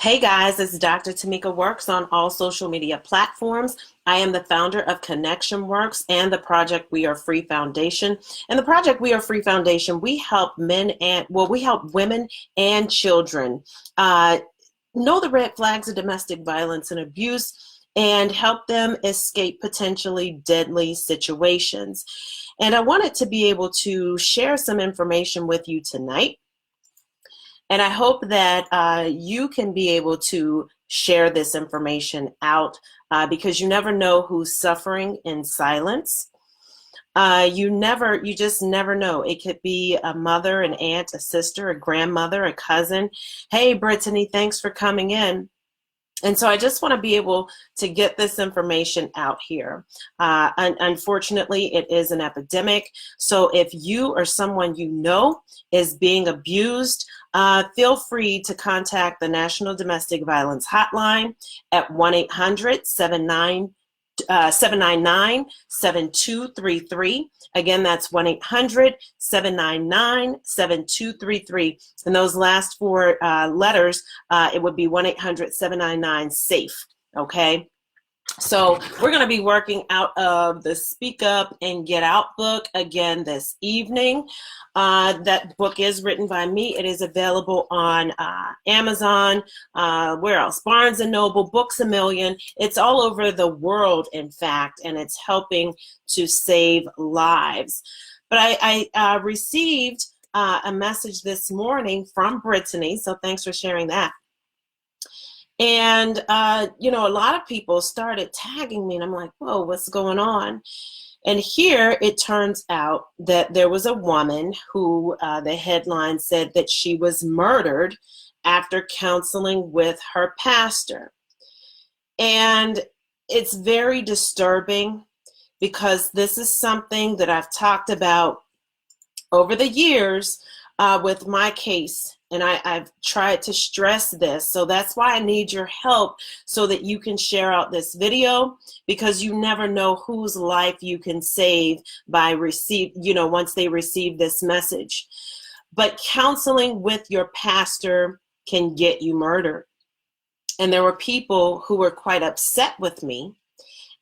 Hey guys, it's Dr. Tamika Works on all social media platforms. I am the founder of Connection Works and the Project We Are Free Foundation. And the Project We Are Free Foundation, we help we help women and children uh, know the red flags of domestic violence and abuse and help them escape potentially deadly situations. And I wanted to be able to share some information with you tonight. And I hope that you can be able to share this information out because you never know who's suffering in silence. You just never know. It could be a mother, an aunt, a sister, a grandmother, a cousin. Hey, Brittany, thanks for coming in. And so I just want to be able to get this information out here. Unfortunately, it is an epidemic. So if you or someone you know is being abused, feel free to contact the National Domestic Violence Hotline at 1-800-799-7233. Again, that's 1-800-799-7233. And those last four letters, it would be 1-800-799-SAFE. Okay. So we're going to be working out of the Speak Up and Get Out book again this evening. That book is written by me. It is available on Amazon. Where else? Barnes & Noble, Books A Million. It's all over the world, in fact, and it's helping to save lives. But I received a message this morning from Brittany, so thanks for sharing that. And, a lot of people started tagging me, and I'm like, whoa, what's going on? And here it turns out that there was a woman who the headline said that she was murdered after counseling with her pastor. And it's very disturbing because this is something that I've talked about over the years with my case. And I've tried to stress this. So that's why I need your help so that you can share out this video, because you never know whose life you can save by once they receive this message. But counseling with your pastor can get you murdered. And there were people who were quite upset with me,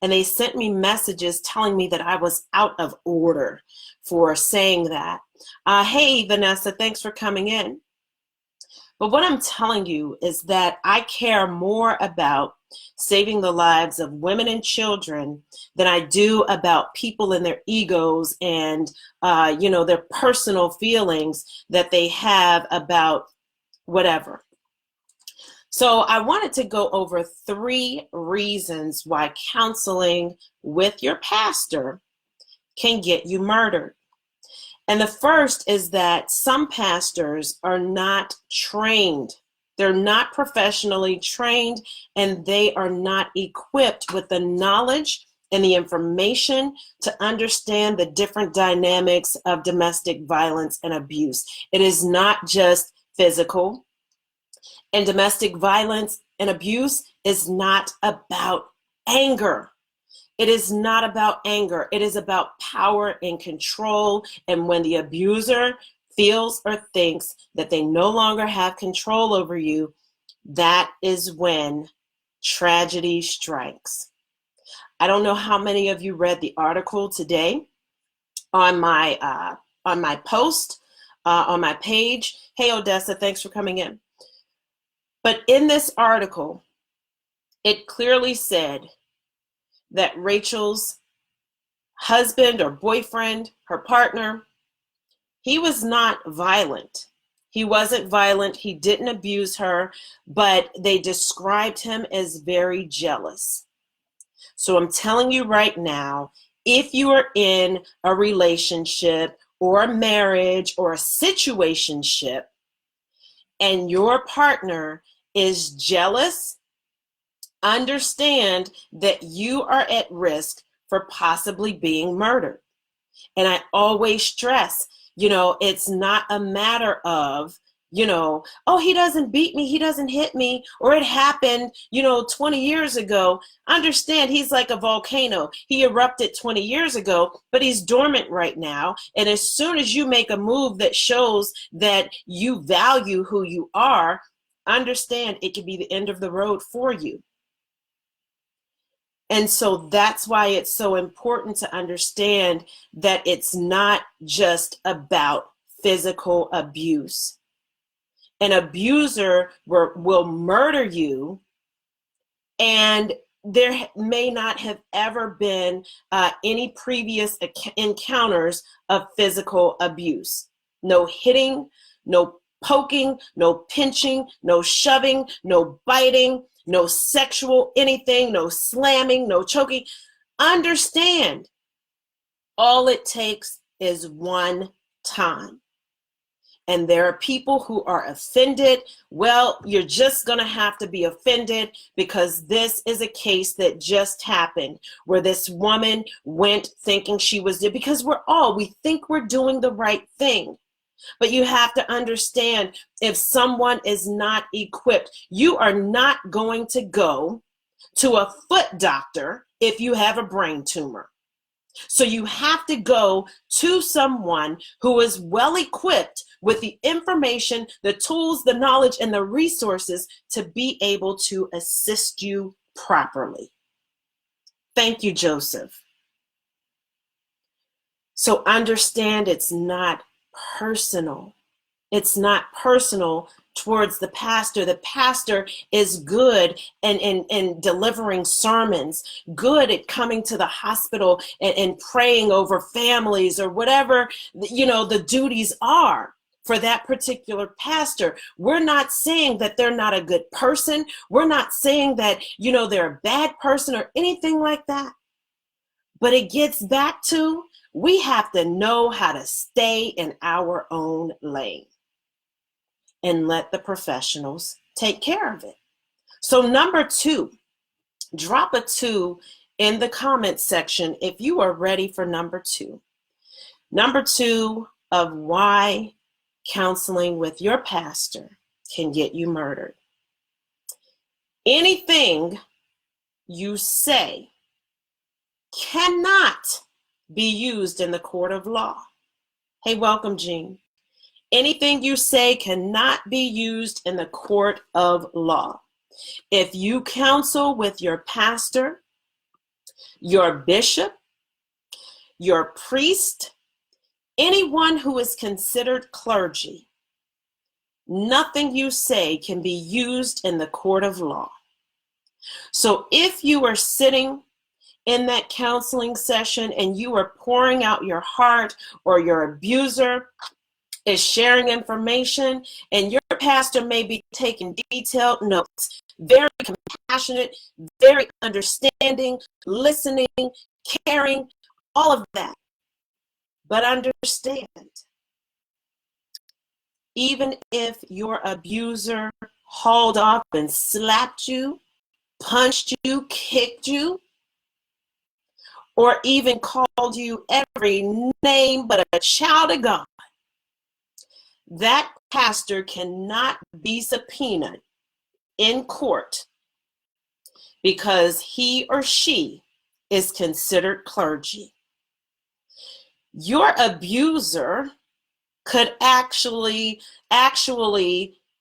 and they sent me messages telling me that I was out of order for saying that. Hey, Vanessa, thanks for coming in. But what I'm telling you is that I care more about saving the lives of women and children than I do about people and their egos and, their personal feelings that they have about whatever. So I wanted to go over 3 reasons why counseling with your pastor can get you murdered. And the first is that some pastors are not trained. They're not professionally trained, and they are not equipped with the knowledge and the information to understand the different dynamics of domestic violence and abuse. It is not just physical, and domestic violence and abuse is not about anger. It is not about anger. It is about power and control. And when the abuser feels or thinks that they no longer have control over you, that is when tragedy strikes. I don't know how many of you read the article today on my post on my page. Hey, Odessa, thanks for coming in. But in this article, it clearly said that Rachel's husband or boyfriend, her partner, he was not violent. He wasn't violent. He didn't abuse her, but they described him as very jealous. So I'm telling you right now, if you are in a relationship or a marriage or a situationship and your partner is jealous, understand that you are at risk for possibly being murdered. And I always stress, it's not a matter of, oh, he doesn't beat me, he doesn't hit me, or it happened, 20 years ago. Understand, he's like a volcano. He erupted 20 years ago, but he's dormant right now. And as soon as you make a move that shows that you value who you are, understand it could be the end of the road for you. And so that's why it's so important to understand that it's not just about physical abuse. An abuser will murder you, and there may not have ever been any previous encounters of physical abuse. No hitting, no poking, no pinching, no shoving, no biting, no sexual anything, no slamming, no choking. Understand, all it takes is one time. And there are people who are offended. Well, you're just going to have to be offended because this is a case that just happened where this woman went thinking she was, because we think we're doing the right thing. But you have to understand, if someone is not equipped, you are not going to go to a foot doctor if you have a brain tumor. So you have to go to someone who is well equipped with the information, the tools, the knowledge, and the resources to be able to assist you properly. Thank you, Joseph. So understand, it's not personal. It's not personal towards the pastor. The pastor is good in delivering sermons, good at coming to the hospital and praying over families or whatever, the duties are for that particular pastor. We're not saying that they're not a good person. We're not saying that, they're a bad person or anything like that. But it gets back to, we have to know how to stay in our own lane and let the professionals take care of it. So number 2, drop a 2 in the comment section if you are ready for number 2. Number 2 of why counseling with your pastor can get you murdered. Anything you say cannot be used in the court of law. Hey, welcome, Jean. Anything you say cannot be used in the court of law. If you counsel with your pastor, your bishop, your priest, anyone who is considered clergy, nothing you say can be used in the court of law. So if you are sitting in that counseling session and you are pouring out your heart, or your abuser is sharing information and your pastor may be taking detailed notes, very compassionate, very understanding, listening, caring, all of that. But understand, even if your abuser hauled off and slapped you, punched you, kicked you, or even called you every name but a child of God, that pastor cannot be subpoenaed in court because he or she is considered clergy. Your abuser could actually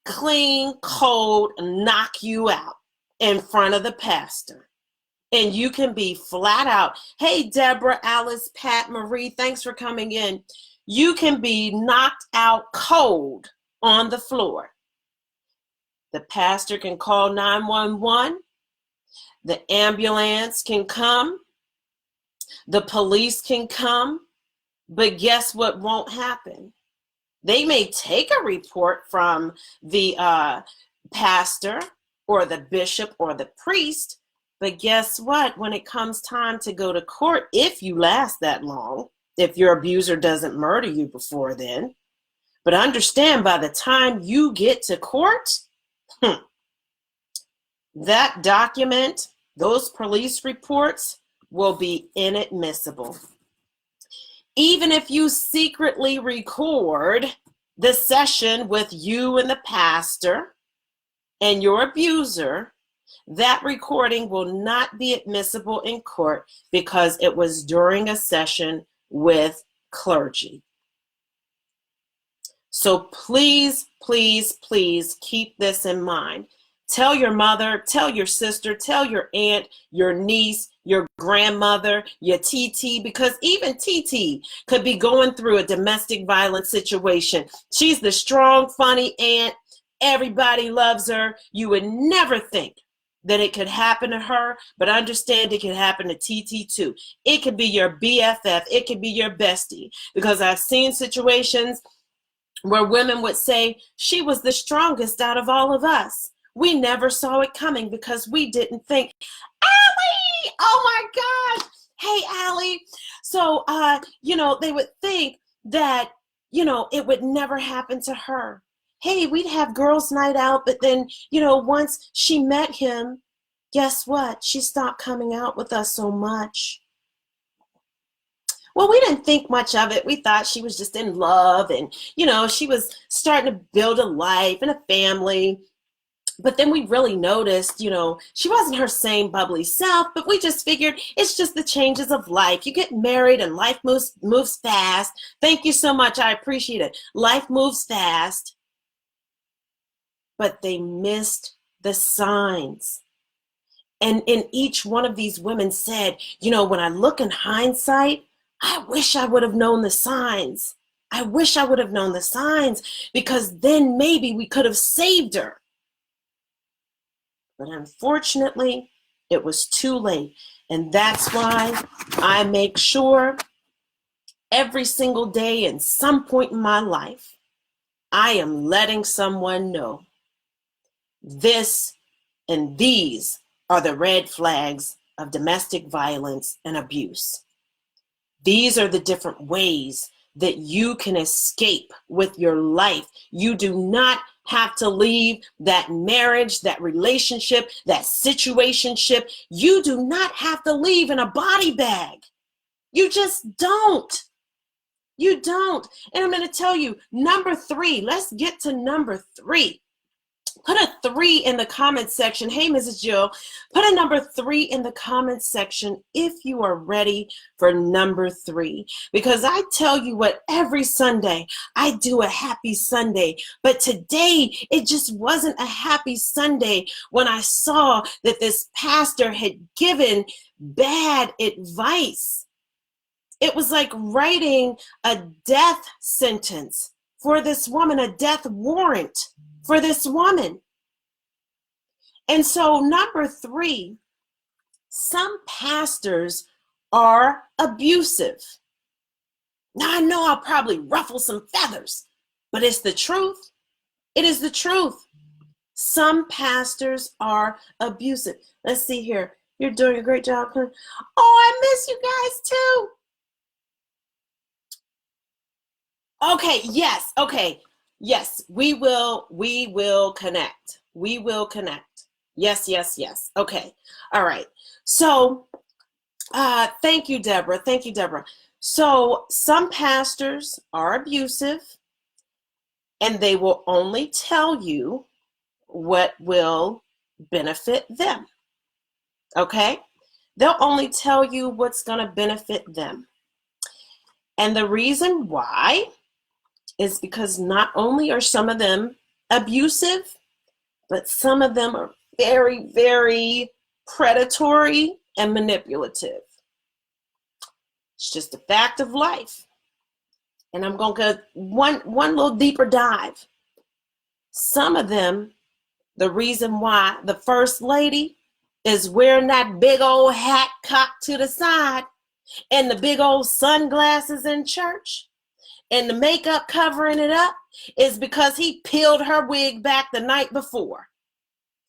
clean, cold, knock you out in front of the pastor. And you can be flat out, hey, Deborah, Alice, Pat, Marie, thanks for coming in. You can be knocked out cold on the floor. The pastor can call 911. The ambulance can come. The police can come. But guess what won't happen? They may take a report from the pastor or the bishop or the priest. But guess what? When it comes time to go to court, if you last that long, if your abuser doesn't murder you before then, but understand, by the time you get to court, that document, those police reports will be inadmissible. Even if you secretly record the session with you and the pastor and your abuser, that recording will not be admissible in court because it was during a session with clergy. So please, please, please keep this in mind. Tell your mother, tell your sister, tell your aunt, your niece, your grandmother, your TT, because even TT could be going through a domestic violence situation. She's the strong, funny aunt. Everybody loves her. You would never think that it could happen to her, but understand it can happen to TT too. It could be your BFF. It could be your bestie, because I've seen situations where women would say, she was the strongest out of all of us. We never saw it coming because we didn't think, Allie, oh my gosh, hey, Allie. So, they would think that, it would never happen to her. Hey, we'd have girls' night out, but then, once she met him, guess what? She stopped coming out with us so much. Well, we didn't think much of it. We thought she was just in love and, she was starting to build a life and a family. But then we really noticed, she wasn't her same bubbly self, but we just figured it's just the changes of life. You get married and life moves fast. Thank you so much. I appreciate it. Life moves fast. But they missed the signs. And in each one of these women said, when I look in hindsight, I wish I would have known the signs. I wish I would have known the signs, because then maybe we could have saved her. But unfortunately, it was too late. And that's why I make sure every single day in some point in my life, I am letting someone know this and these are the red flags of domestic violence and abuse. These are the different ways that you can escape with your life. You do not have to leave that marriage, that relationship, that situationship. You do not have to leave in a body bag. You just don't. You don't. And I'm going to tell you, number 3, let's get to number 3. Put a 3 in the comment section. Hey, Mrs. Jill, put a number 3 in the comment section if you are ready for number 3. Because I tell you what, every Sunday I do a happy Sunday. But today it just wasn't a happy Sunday when I saw that this pastor had given bad advice. It was like writing a death sentence for this woman, a death warrant for this woman. And so number 3, some pastors are abusive. Now I know I'll probably ruffle some feathers, but it's the truth. It is the truth. Some pastors are abusive. Let's see here. You're doing a great job. Oh, I miss you guys too. Okay, yes. Okay. Yes, we will connect. We will connect. Yes, yes, yes. Okay. All right. So, thank you, Deborah. Thank you, Deborah. So some pastors are abusive, and they will only tell you what will benefit them. Okay? They'll only tell you what's going to benefit them. And the reason why is because not only are some of them abusive, but some of them are very, very predatory and manipulative. It's just a fact of life. And I'm going to go one little deeper dive. Some of them, the reason why the first lady is wearing that big old hat cocked to the side and the big old sunglasses in church and the makeup covering it up is because he peeled her wig back the night before.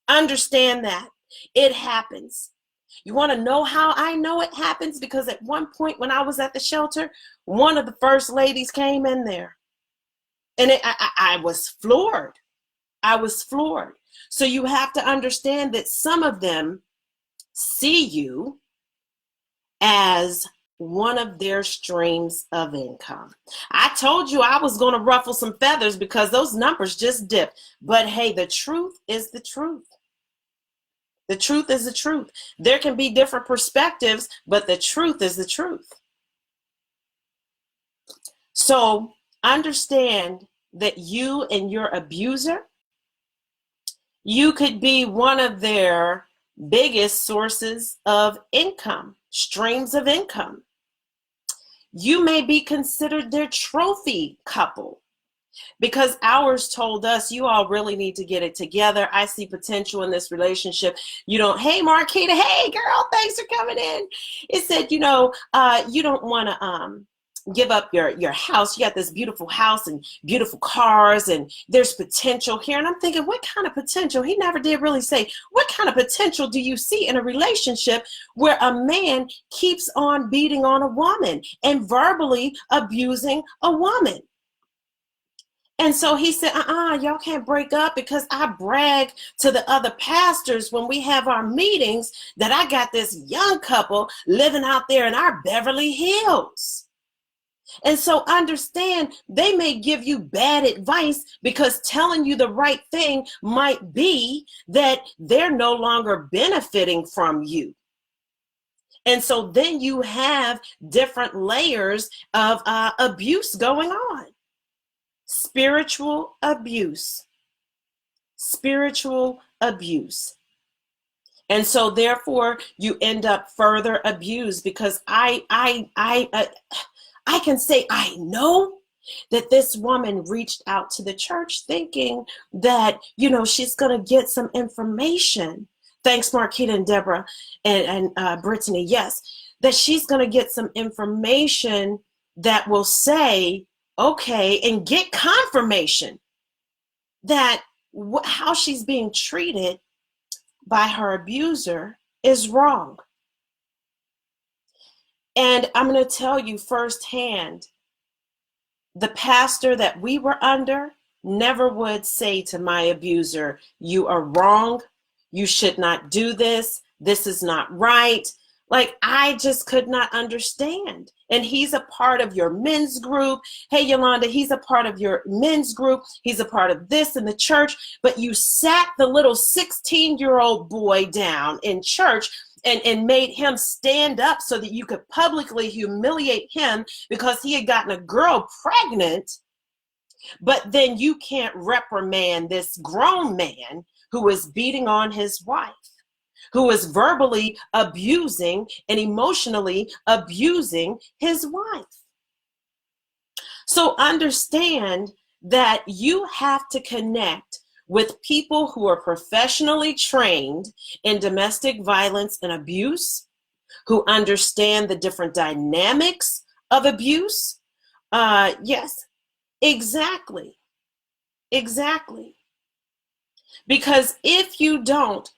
Understand that. It happens. You want to know how I know it happens? Because at one point when I was at the shelter, one of the first ladies came in there. And I was floored. I was floored. So you have to understand that some of them see you as one of their streams of income. I told you I was going to ruffle some feathers because those numbers just dipped. But hey, the truth is the truth. The truth is the truth. There can be different perspectives, but the truth is the truth. So understand that you and your abuser, you could be one of their biggest sources of income, streams of income. You may be considered their trophy couple, because ours told us, you all really need to get it together. I see potential in this relationship. You don't, hey, Marquita, hey, girl, thanks for coming in. It said, you don't want to give up your house. You got this beautiful house and beautiful cars, and there's potential here. And I'm thinking, what kind of potential? He never did really say, what kind of potential do you see in a relationship where a man keeps on beating on a woman and verbally abusing a woman? And so he said, y'all can't break up, because I brag to the other pastors when we have our meetings that I got this young couple living out there in our Beverly Hills. And so understand, they may give you bad advice, because telling you the right thing might be that they're no longer benefiting from you. And so then you have different layers of abuse going on. Spiritual abuse. Spiritual abuse. And so therefore you end up further abused, because I can say I know that this woman reached out to the church thinking that, she's going to get some information. Thanks, Marquita and Deborah and Brittany. Yes, that she's going to get some information that will say, okay, and get confirmation that how she's being treated by her abuser is wrong. And I'm going to tell you firsthand, the pastor that we were under never would say to my abuser, you are wrong, you should not do this, this is not right. Like, I just could not understand. And he's a part of your men's group. Hey, Yolanda, he's a part of your men's group. He's a part of this in the church. But you sat the little 16-year-old boy down in church and made him stand up so that you could publicly humiliate him because he had gotten a girl pregnant. But then you can't reprimand this grown man who is beating on his wife, who is verbally abusing and emotionally abusing his wife. So understand that you have to connect with people who are professionally trained in domestic violence and abuse, who understand the different dynamics of abuse. Yes, exactly. Because if you don't,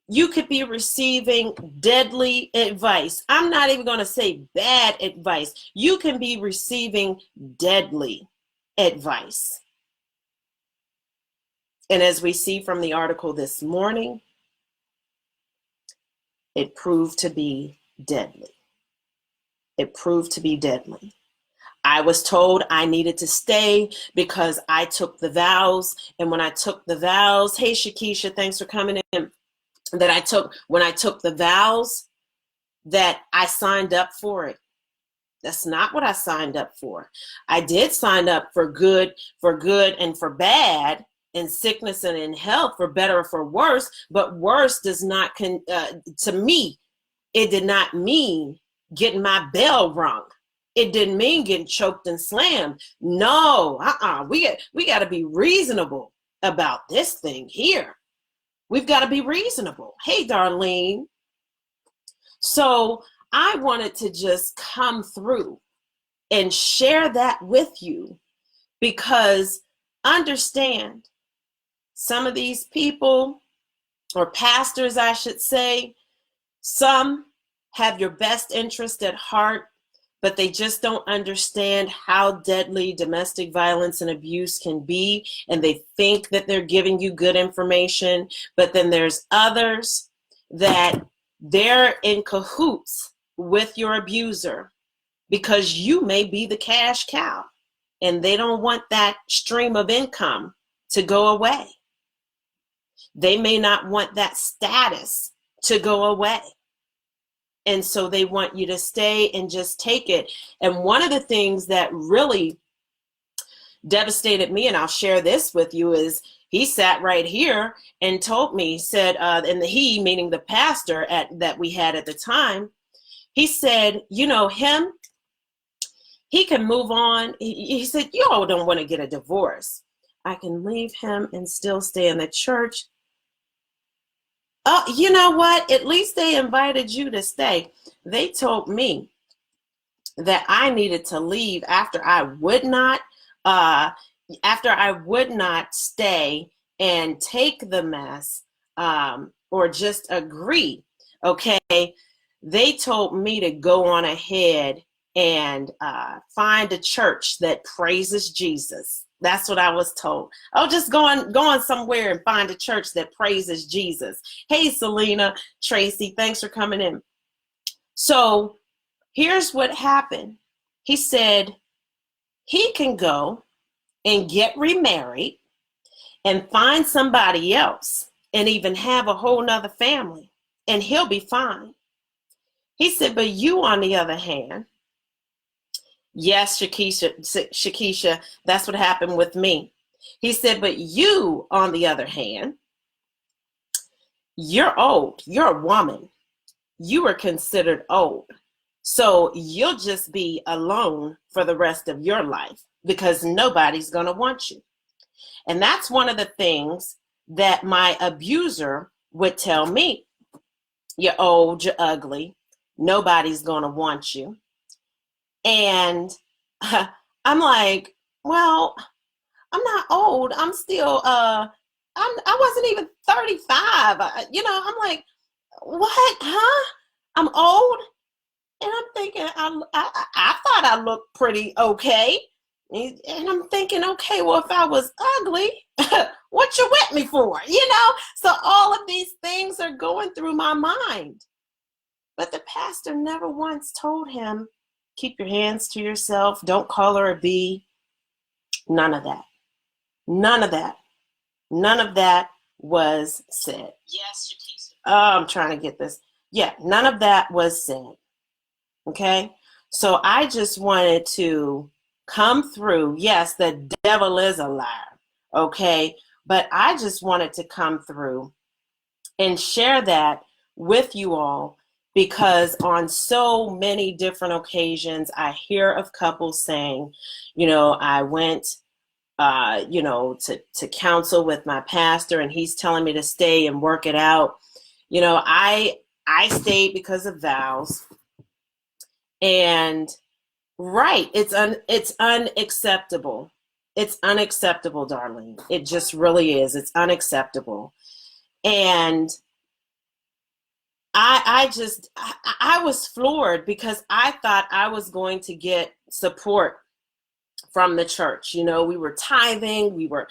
you could be receiving deadly advice. I'm not even going to say bad advice. You can be receiving deadly advice. And as we see from the article this morning, it proved to be deadly. It proved to be deadly. I was told I needed to stay because I took the vows. And when I took the vows, hey, Shakisha, thanks for coming in. When I took the vows, that I signed up for it. That's not what I signed up for. I did sign up for good and for bad, in sickness and in health, for better or for worse. But worse does not, to me, it did not mean getting my bell rung. It didn't mean getting choked and slammed. No, we got to be reasonable about this thing here. We've got to be reasonable. Hey, Darlene. So I wanted to just come through and share that with you, because understand, some of these people, or pastors, I should say, some have your best interest at heart, but they just don't understand how deadly domestic violence and abuse can be, and they think that they're giving you good information. But then there's others that they're in cahoots with your abuser because you may be the cash cow, and they don't want that stream of income to go away. They may not want that status to go away. And so they want you to stay and just take it. And one of the things that really devastated me, and I'll share this with you, is he sat right here and told me, said, and the he, meaning the pastor that we had at the time, he said, you know, him, he can move on. He said, you all don't want to get a divorce. I can leave him and still stay in the church. You know what? At least they invited you to stay. They told me that I needed to leave after I would not stay and take the mess, or just agree. Okay, they told me to go on ahead and find a church that praises Jesus. That's what I was told. Oh, just go on somewhere and find a church that praises Jesus. Hey, Selena, Tracy, thanks for coming in. So here's what happened. He said he can go and get remarried and find somebody else and even have a whole nother family, and he'll be fine. He said, but you, on the other hand, yes, Shakisha, that's what happened with me. He said, but you, on the other hand, you're old. You're a woman. You are considered old. So you'll just be alone for the rest of your life because nobody's going to want you. And that's one of the things that my abuser would tell me. You're old, you're ugly, nobody's going to want you. And I'm like, well, I'm not old. I'm still, I wasn't even 35. I'm like, what, huh? I'm old? And I'm thinking, I thought I looked pretty okay. And I'm thinking, okay, well, if I was ugly, what you with me for? So all of these things are going through my mind. But the pastor never once told him, keep your hands to yourself. Don't call her a B. None of that. None of that. None of that was said. Yes, Shakisha. Oh, I'm trying to get this. Yeah, none of that was said. Okay? So I just wanted to come through. Yes, the devil is a liar. Okay? But I just wanted to come through and share that with you all, because on so many different occasions, I hear of couples saying, I went, to counsel with my pastor, and he's telling me to stay and work it out. I stayed because of vows. And right, it's unacceptable. It's unacceptable, Darlene. It just really is. It's unacceptable. And I was floored because I thought I was going to get support from the church. We were tithing, we were,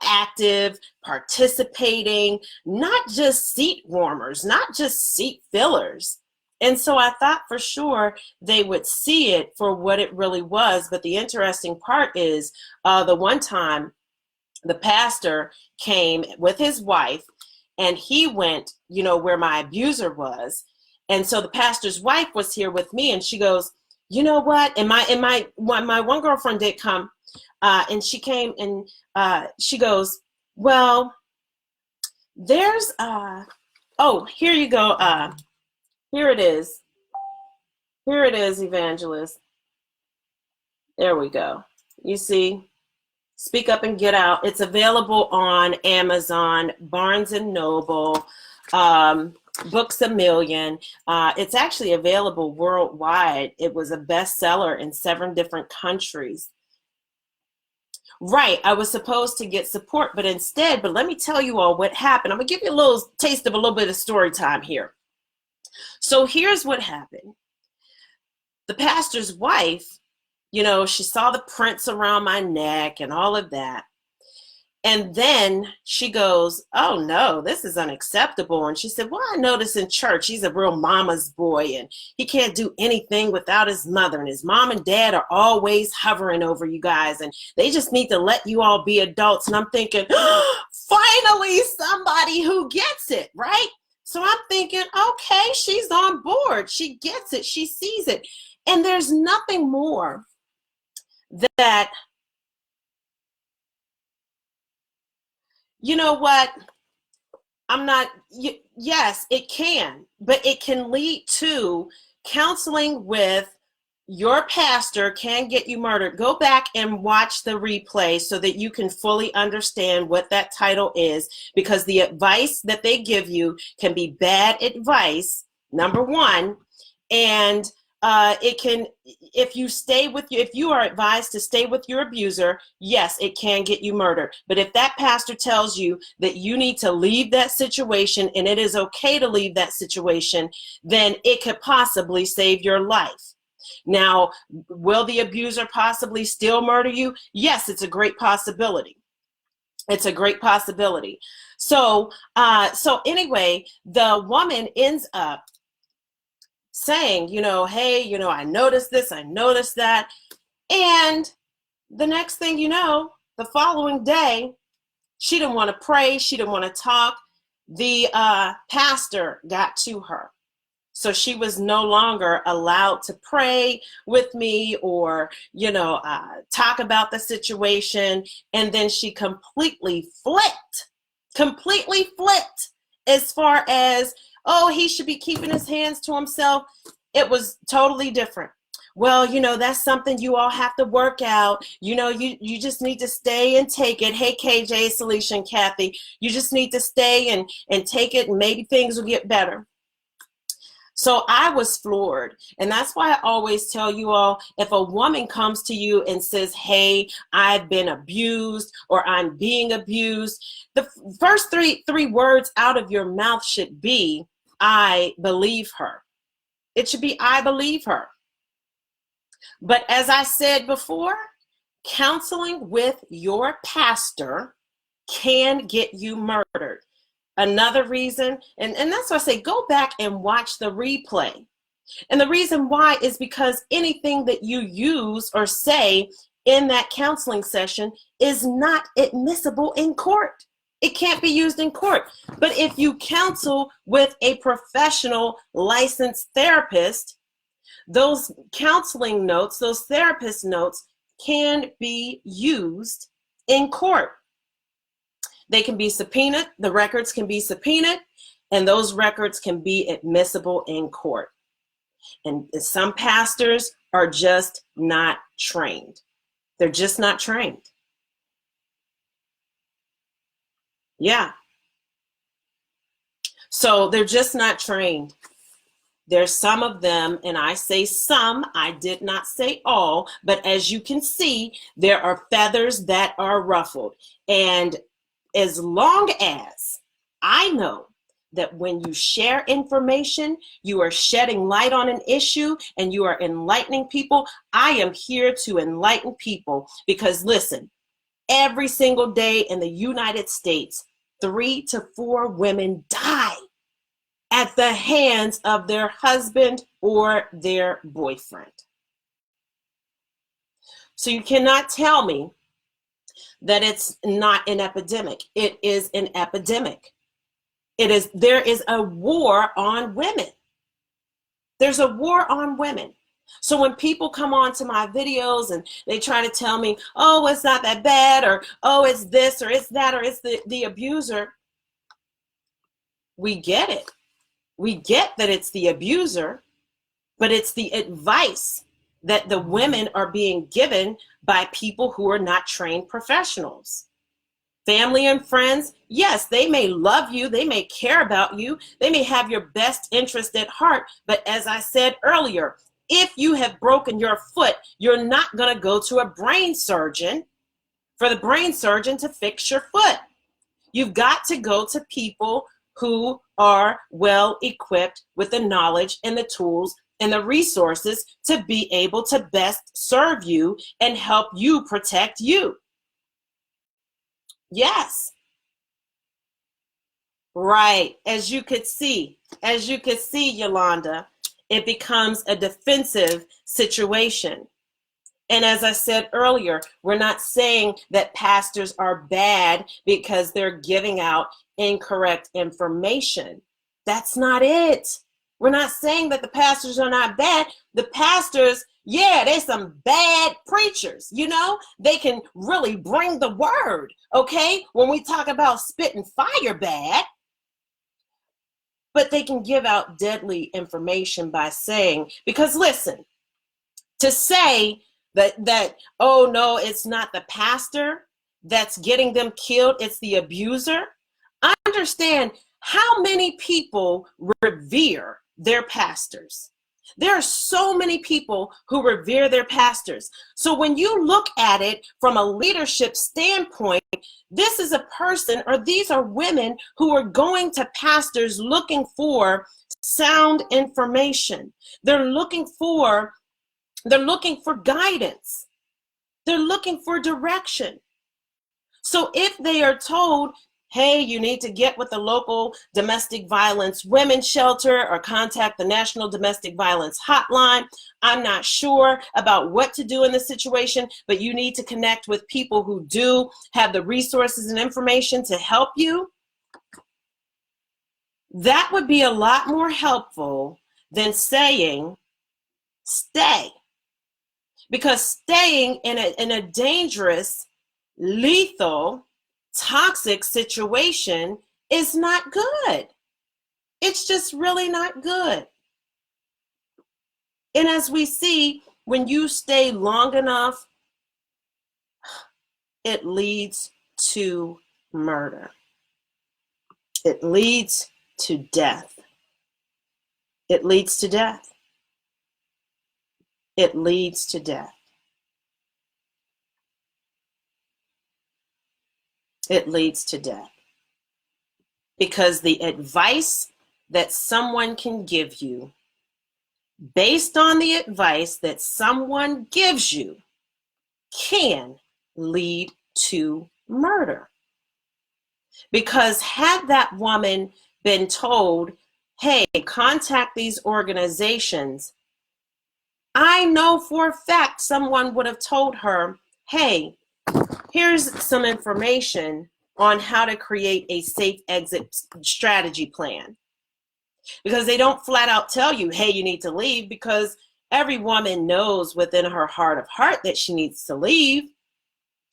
active, participating, not just seat warmers, not just seat fillers. And so I thought for sure they would see it for what it really was. But the interesting part is the one time the pastor came with his wife, and he went, where my abuser was. And so the pastor's wife was here with me, and she goes, you know what? And my one girlfriend did come, and she came, and she goes, well, there's, here you go. Here it is. Here it is, Evangelist. There we go. You see, Speak Up and Get Out. It's available on Amazon, Barnes and Noble, Books A Million. It's actually available worldwide. It was a bestseller in 7 different countries. Right, I was supposed to get support, but let me tell you all what happened. I'm gonna give you a little taste of a little bit of story time here. So here's what happened. The pastor's wife, she saw the prints around my neck and all of that. And then she goes, oh no, this is unacceptable. And she said, well, I noticed in church, he's a real mama's boy, and he can't do anything without his mother. And his mom and dad are always hovering over you guys, and they just need to let you all be adults. And I'm thinking, finally, somebody who gets it, right? So I'm thinking, okay, she's on board. She gets it. She sees it. And there's nothing more that you know what? Yes, it can, but it can lead to counseling with your pastor can get you murdered. Go back and watch the replay so that you can fully understand what that title is, because the advice that they give you can be bad advice, number one, and it can, if you are advised to stay with your abuser, yes, it can get you murdered. But if that pastor tells you that you need to leave that situation and it is okay to leave that situation, then it could possibly save your life. Now, will the abuser possibly still murder you? Yes, it's a great possibility. It's a great possibility. So anyway, the woman ends up saying, hey, I noticed this, I noticed that. And the next thing you know, the following day, she didn't want to pray. She didn't want to talk. The pastor got to her. So she was no longer allowed to pray with me or, talk about the situation. And then she completely flipped as far as, oh, he should be keeping his hands to himself. It was totally different. Well, that's something you all have to work out. You just need to stay and take it. Hey, KJ, Salisha, and Kathy, you just need to stay and take it, and maybe things will get better. So I was floored. And that's why I always tell you all, if a woman comes to you and says, hey, I've been abused or I'm being abused, the first three words out of your mouth should be, I believe her. It should be, I believe her. But as I said before, counseling with your pastor can get you murdered. Another reason, and that's why I say go back and watch the replay. And the reason why is because anything that you use or say in that counseling session is not admissible in court. It can't be used in court. But if you counsel with a professional licensed therapist, those counseling notes, those therapist notes can be used in court. They can be subpoenaed, the records can be subpoenaed, and those records can be admissible in court. And some pastors are just not trained. They're just not trained. Yeah. So they're just not trained. There's some of them, and I say some, I did not say all, but as you can see, there are feathers that are ruffled. And as long as I know that when you share information, you are shedding light on an issue and you are enlightening people, I am here to enlighten people. Because listen, every single day in the United States, 3 to 4 women die at the hands of their husband or their boyfriend. So you cannot tell me that it's not an epidemic. It is an epidemic. There is a war on women. There's a war on women. So when people come on to my videos and they try to tell me, oh, it's not that bad, or oh, it's this, or it's that, or it's the abuser, we get it. We get that it's the abuser, but it's the advice that the women are being given by people who are not trained professionals. Family and friends, yes, they may love you, they may care about you, they may have your best interest at heart, but as I said earlier, if you have broken your foot, you're not going to go to a brain surgeon for the brain surgeon to fix your foot. You've got to go to people who are well equipped with the knowledge and the tools and the resources to be able to best serve you and help you protect you. Yes. Right. As you could see, Yolanda, it becomes a defensive situation. And as I said earlier, we're not saying that pastors are bad because they're giving out incorrect information. That's not it. We're not saying that the pastors are not bad. The pastors, yeah, they're some bad preachers, you know? They can really bring the word, okay? When we talk about spitting fire bad, but they can give out deadly information by saying, because listen, to say that oh no, it's not the pastor that's getting them killed, it's the abuser. Understand how many people revere their pastors. There are so many people who revere their pastors. So when you look at it from a leadership standpoint, this is a person, or these are women who are going to pastors looking for sound information. They're looking for guidance. They're looking for direction. So if they are told, hey, you need to get with the local domestic violence women's shelter or contact the National Domestic Violence Hotline. I'm not sure about what to do in this situation, but you need to connect with people who do have the resources and information to help you. That would be a lot more helpful than saying, stay. Because staying in a dangerous, lethal, toxic situation is not good. It's just really not good. And as we see, when you stay long enough, it leads to murder. It leads to death. It leads to death. It leads to death. It leads to death. Because the advice that someone can give you, based on the advice that someone gives you, can lead to murder. Because had that woman been told, hey, contact these organizations, I know for a fact someone would have told her, hey, here's some information on how to create a safe exit strategy plan. Because they don't flat out tell you, hey, you need to leave, because every woman knows within her heart of heart that she needs to leave.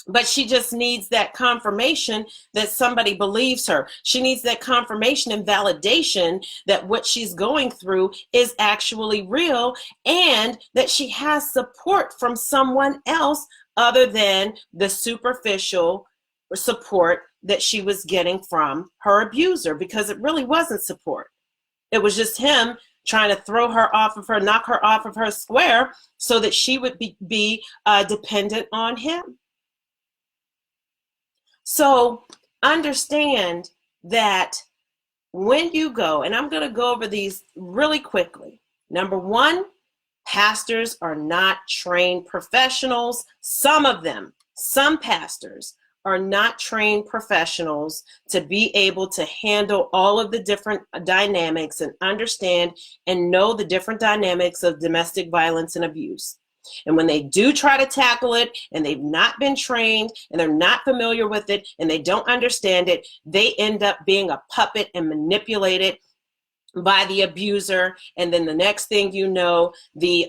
But she just needs that confirmation that somebody believes her. She needs that confirmation and validation that what she's going through is actually real, and that she has support from someone else other than the superficial support that she was getting from her abuser, because it really wasn't support. It was just him trying to throw her off of her, knock her off of her square so that she would be dependent on him. So understand that when you go, and I'm going to go over these really quickly. Number one, pastors are not trained professionals. Some of them, some pastors are not trained professionals to be able to handle all of the different dynamics and understand and know the different dynamics of domestic violence and abuse. And when they do try to tackle it and they've not been trained and they're not familiar with it and they don't understand it, they end up being a puppet and manipulated by the abuser. And then the next thing you know, the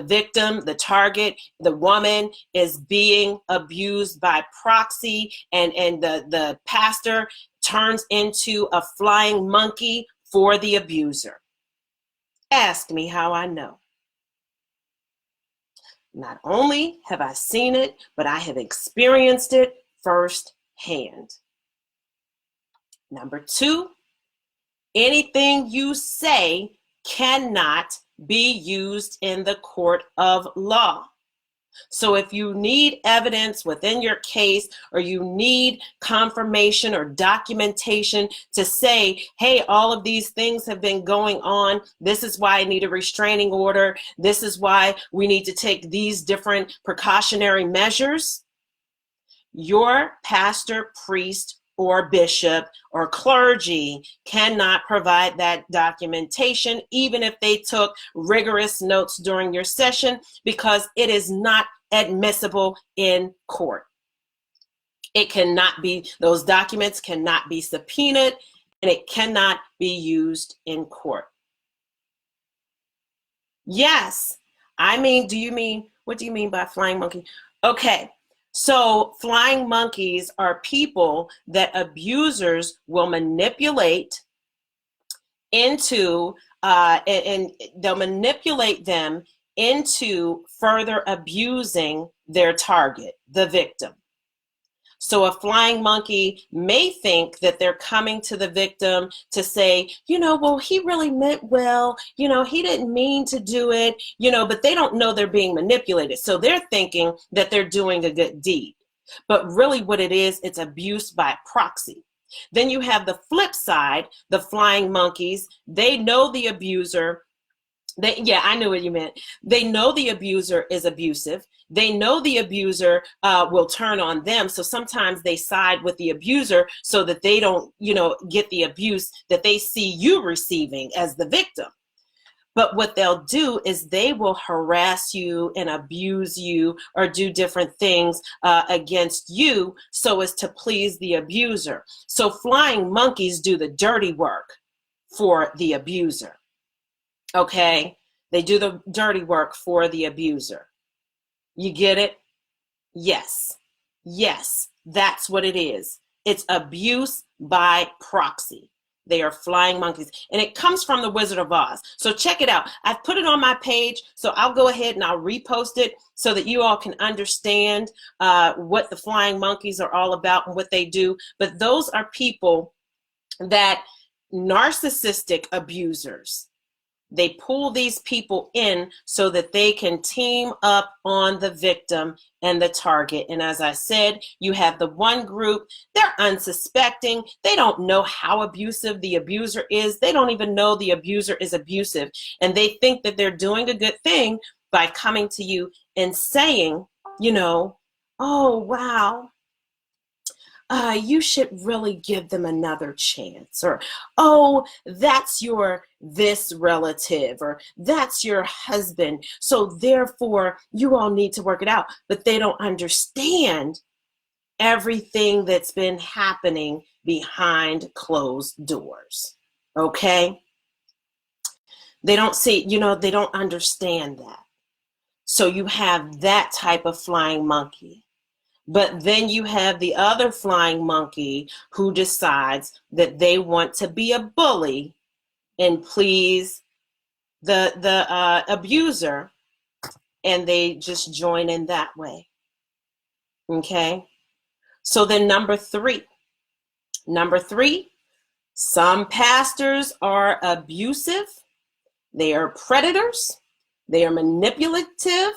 victim, the target, the woman is being abused by proxy, and the pastor turns into a flying monkey for the abuser. Ask me how I know. Not only have I seen it, but I have experienced it firsthand. Number two, anything you say cannot be used in the court of law. So if you need evidence within your case, or you need confirmation or documentation to say, hey, all of these things have been going on, this is why I need a restraining order, this is why we need to take these different precautionary measures, your pastor, priest, or bishop or clergy cannot provide that documentation, even if they took rigorous notes during your session, because it is not admissible in court. It cannot be, those documents cannot be subpoenaed, and it cannot be used in court. Yes. I mean, what do you mean by flying monkey? Okay. So flying monkeys are people that abusers will manipulate into, and they'll manipulate them into further abusing their target, the victim. So a flying monkey may think that they're coming to the victim to say, well, he really meant well, he didn't mean to do it, but they don't know they're being manipulated. So they're thinking that they're doing a good deed. But really what it is, it's abuse by proxy. Then you have the flip side, the flying monkeys. They know the abuser. Yeah, I knew what you meant. They know the abuser is abusive. They know the abuser will turn on them. So sometimes they side with the abuser so that they don't, get the abuse that they see you receiving as the victim. But what they'll do is they will harass you and abuse you or do different things against you so as to please the abuser. So flying monkeys do the dirty work for the abuser. Okay, they do the dirty work for the abuser. You get it? Yes. Yes, that's what it is. It's abuse by proxy. They are flying monkeys. And it comes from the Wizard of Oz. So check it out. I've put it on my page, so I'll go ahead and I'll repost it so that you all can understand what the flying monkeys are all about and what they do. But those are people that narcissistic abusers. They pull these people in so that they can team up on the victim and the target. And as I said, you have the one group, they're unsuspecting. They don't know how abusive the abuser is. They don't even know the abuser is abusive. And they think that they're doing a good thing by coming to you and saying, oh, wow. You should really give them another chance, or, oh, that's your this relative, or that's your husband. So therefore, you all need to work it out. But they don't understand everything that's been happening behind closed doors. Okay? They don't see, they don't understand that. So you have that type of flying monkey. But then you have the other flying monkey who decides that they want to be a bully and please the abuser, and they just join in that way. Okay? So then number three, some pastors are abusive, they are predators, they are manipulative,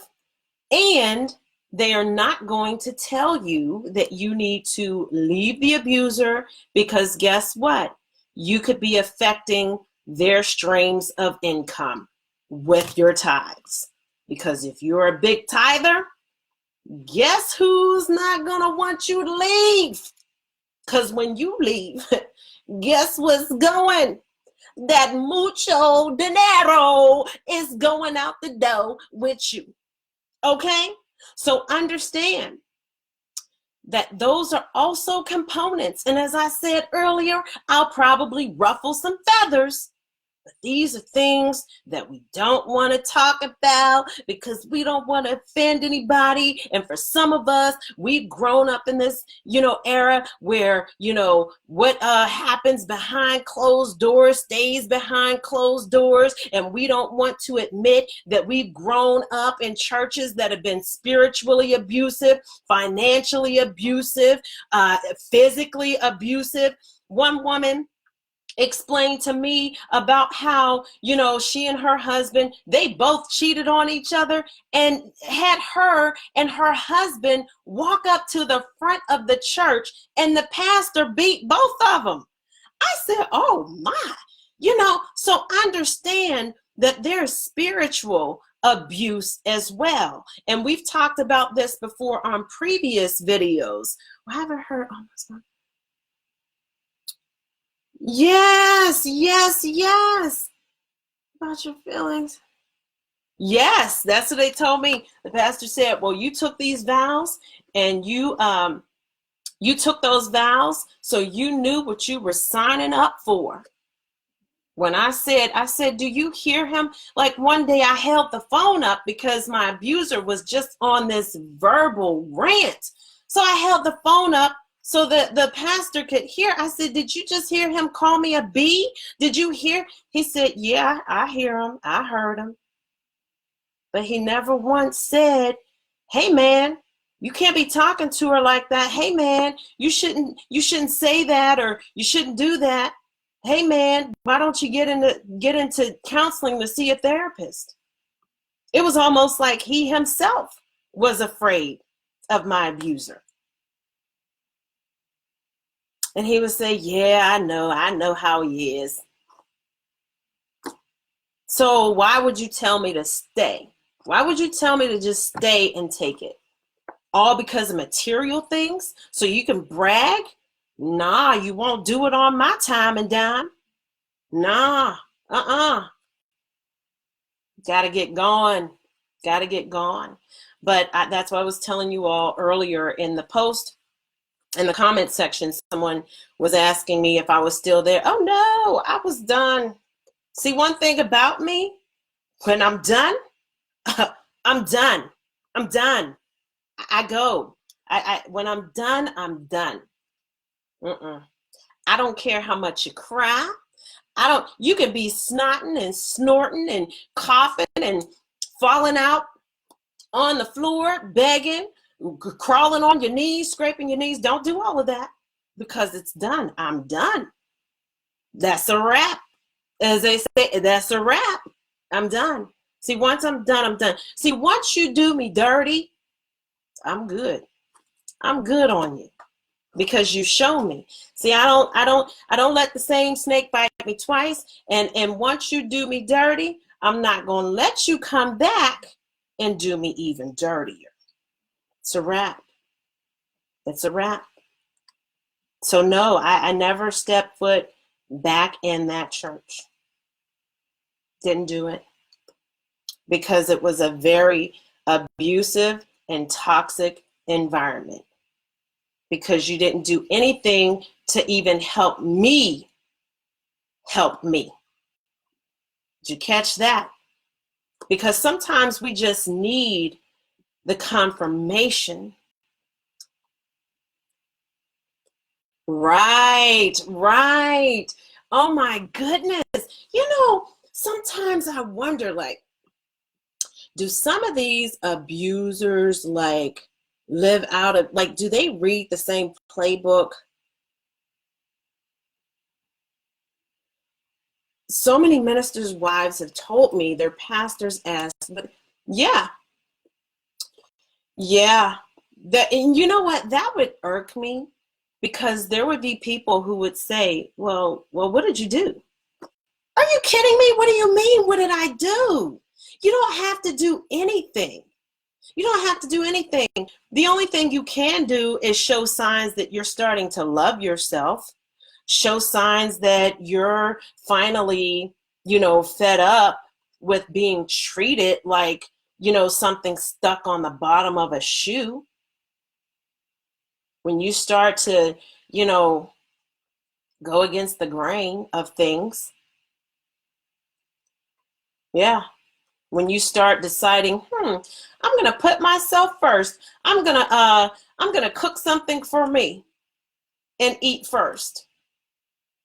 and they are not going to tell you that you need to leave the abuser, because guess what? You could be affecting their streams of income with your tithes. Because if you're a big tither, guess who's not going to want you to leave? Because when you leave, guess what's going? That mucho dinero is going out the door with you. Okay? So understand that those are also components. And as I said earlier, I'll probably ruffle some feathers. But these are things that we don't want to talk about because we don't want to offend anybody. And for some of us, we've grown up in this, era where, what happens behind closed doors stays behind closed doors. And we don't want to admit that we've grown up in churches that have been spiritually abusive, financially abusive, physically abusive. One woman explained to me about how, she and her husband, they both cheated on each other and had her and her husband walk up to the front of the church and the pastor beat both of them. I said, oh my, so understand that there's spiritual abuse as well. And we've talked about this before on previous videos. I haven't heard, oh my God. Yes. About your feelings. Yes, that's what they told me. The pastor said, well, you took these vows and you took those vows, so you knew what you were signing up for. When I said, do you hear him? Like one day I held the phone up because my abuser was just on this verbal rant. So I held the phone up so that the pastor could hear. I said, did you just hear him call me a B? Did you hear? He said, yeah, I hear him. I heard him. But he never once said, hey man, you can't be talking to her like that. Hey man, you shouldn't say that, or you shouldn't do that. Hey man, why don't you get into counseling to see a therapist? It was almost like he himself was afraid of my abuser. And he would say, yeah, I know how he is. So why would you tell me to stay? Why would you tell me to just stay and take it? All because of material things? So you can brag? Nah, you won't do it on my time and dime. Nah, Gotta get going. Gotta get going. But that's what I was telling you all earlier in the post, in the comment section. Someone was asking me if I was still there. Oh no, I was done. See, one thing about me, when I'm done, I'm done. I'm done. I go. When I'm done, I'm done. I don't care how much you cry. You can be snotting and snorting and coughing and falling out on the floor, begging, crawling on your knees, scraping your knees. Don't do all of that, because it's done. I'm done. That's a wrap. As they say, that's a wrap. I'm done. See, once I'm done, I'm done. See, once you do me dirty, I'm good. I'm good on you, because you show me. See, I don't let the same snake bite me twice. And once you do me dirty, I'm not going to let you come back and do me even dirtier. It's a wrap. It's a wrap. So no, I never stepped foot back in that church. Didn't do it, because it was a very abusive and toxic environment, because you didn't do anything to even help me help me. Did you catch that? Because sometimes we just need the confirmation. Right. Oh my goodness. Sometimes I wonder, like, do some of these abusers live out of, do they read the same playbook? So many ministers' wives have told me, their pastors asked, but yeah. And you know what? That would irk me, because there would be people who would say, well, what did you do? Are you kidding me? What do you mean? What did I do? You don't have to do anything. You don't have to do anything. The only thing you can do is show signs that you're starting to love yourself, show signs that you're finally, fed up with being treated like, something stuck on the bottom of a shoe. When you start to, go against the grain of things. Yeah. When you start deciding, I'm going to put myself first. I'm going to cook something for me and eat first.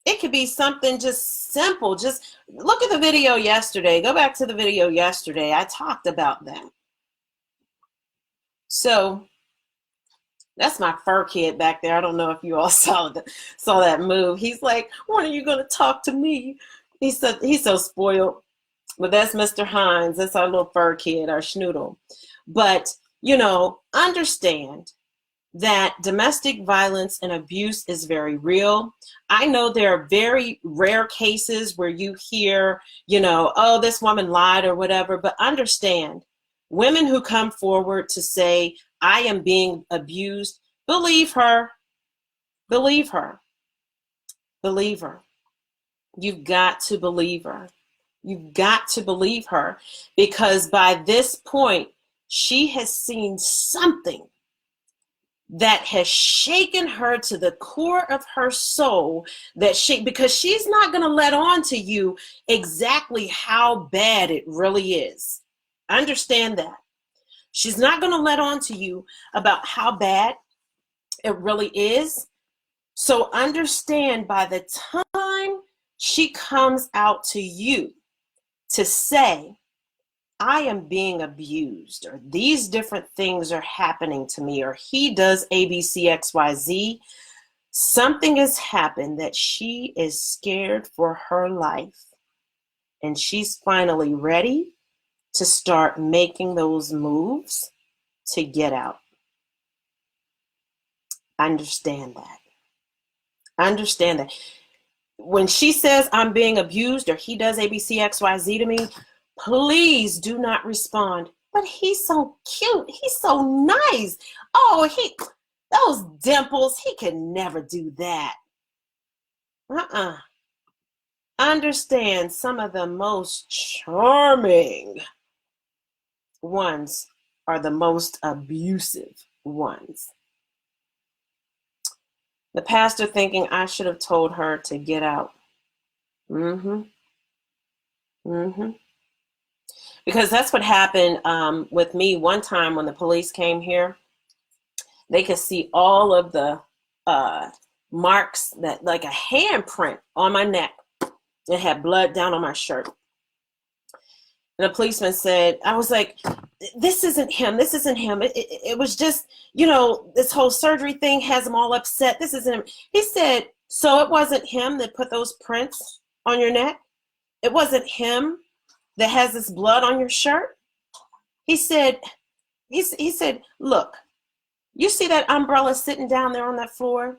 It could be something just simple. Just look at the video yesterday. Go back to the video yesterday. I talked about that. So that's my fur kid back there. I don't know if you all saw that move. He's like, when are you going to talk to me? He's so spoiled. But that's Mr. Hines. That's our little fur kid, our schnoodle. But, understand that domestic violence and abuse is very real. I know there are very rare cases where you hear, oh, this woman lied or whatever. But understand, women who come forward to say, I am being abused, believe her. Believe her. Believe her. You've got to believe her. You've got to believe her, because by this point, she has seen something that has shaken her to the core of her soul, because she's not going to let on to you exactly how bad it really is. Understand that. She's not going to let on to you about how bad it really is. So understand, by the time she comes out to you to say, I am being abused, or these different things are happening to me, or he does ABCXYZ, something has happened that she is scared for her life. And she's finally ready to start making those moves to get out. Understand that. Understand that. When she says I'm being abused or he does ABCXYZ to me, please do not respond. But he's so cute. He's so nice. Oh, those dimples, he could never do that. Understand, some of the most charming ones are the most abusive ones. The pastor thinking I should have told her to get out. Because that's what happened with me one time when the police came here. They could see all of the marks, that like a handprint on my neck. It had blood down on my shirt. And the policeman said, I was like, this isn't him. This isn't him. It was just, this whole surgery thing has him all upset. This isn't him. He said, so it wasn't him that put those prints on your neck? It wasn't him that has this blood on your shirt? He said, look, you see that umbrella sitting down there on that floor?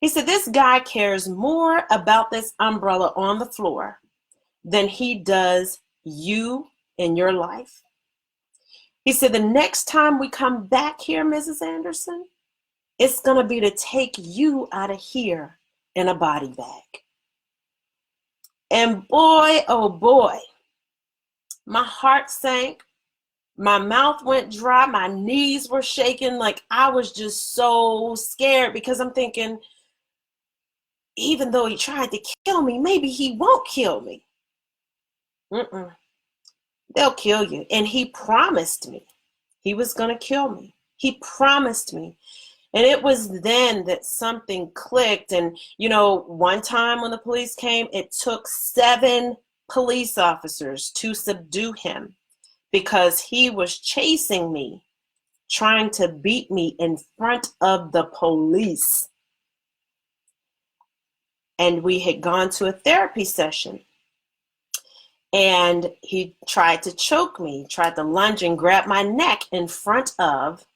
He said, this guy cares more about this umbrella on the floor than he does you in your life. He said, the next time we come back here, Mrs. Anderson, it's going to be to take you out of here in a body bag. And boy, oh boy, my heart sank. My mouth went dry. My knees were shaking. Like I was just so scared, because I'm thinking, even though he tried to kill me, maybe he won't kill me. They'll kill you. And he promised me he was going to kill me. He promised me. And it was then that something clicked. And, one time when the police came, it took 7 police officers to subdue him, because he was chasing me, trying to beat me in front of the police. And we had gone to a therapy session. And he tried to choke me, tried to lunge and grab my neck in front of